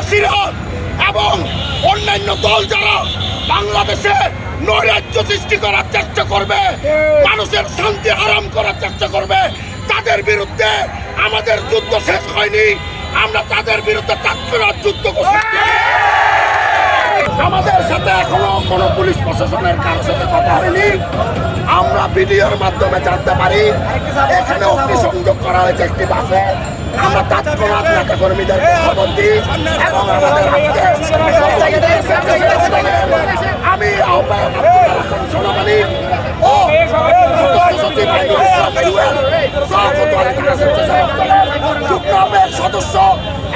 সন্ত্রাসীরা এবং অন্যান্য দল যারা বাংলাদেশে নৈরাজ্য সৃষ্টি করার চেষ্টা করবে, মানুষের শান্তি হারাম করার চেষ্টা করবে, তাদের বিরুদ্ধে আমাদের যুদ্ধ শেষ হয়নি। আমরা তাদের বিরুদ্ধে তৎক্ষণাৎ যুদ্ধ করছি। আমাদের সাথে এখনো কোনো পুলিশ প্রশাসনের কারোর সাথে কথা হয়নি। আমরা ভিডিওর মাধ্যমে জানতে পারি এখানে অগ্নিসংযোগ করা হয়েছে একটি বাসে। আমরা তৎক্ষণাৎ নেতা কর্মীদেরকে খবর দিই এবং আমাদের আমি আহ্বায়ক সোনামানি ও সদস্য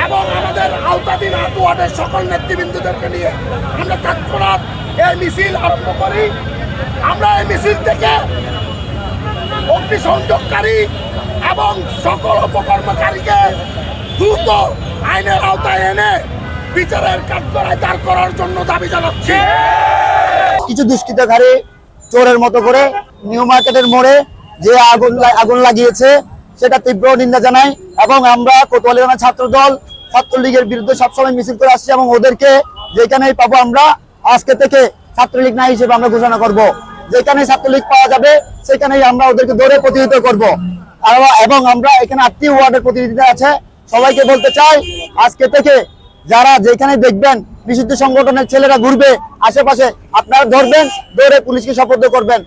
এবং আমাদের আওতাধীন ওয়ার্ডের সকল নেতৃবৃন্দদেরকে নিয়ে আমরা তৎক্ষণাৎ এই মিছিল আরম্ভ করি। আমরা এই মিছিল থেকে অগ্নিসংযোগকারী এবং সকল অপকর্মকারীকে দ্রুত আইনের আওতায় এনে বিচারের কাঠগড়ায় দাঁড় করার জন্য দাবি জানাচ্ছি। কিছু দুষ্কৃতকারী চোরের মতো করে নিউ মার্কেটের মোড়ে যে আগুন লাগিয়েছে সেটা তীব্র নিন্দা জানাই এবং আমরা কোতোয়ালি থানা ছাত্রদল ছাত্রলীগের বিরুদ্ধে সবসময় মিছিল করে আসছি এবং ওদেরকে যেখানেই পাবো আমরা আজকে থেকে ছাত্রলীগ না হিসেবে আমরা ঘোষণা করব। যেখানে ছাত্রলীগ পাওয়া যাবে সেখানেই আমরা ওদেরকে দৌড়ে প্রতিহত করব। এবং আমরা এখানে 8টি ওয়ার্ডের প্রতিনিধিরা আছে, সবাইকে বলতে চাই আজকে থেকে যারা যেখানে দেখবেন নিষিদ্ধ সংগঠনের ছেলেরা ঘুরবে আশেপাশে, আপনারা ধরবেন, দৌড়ে পুলিশকে সোপর্দ করবেন।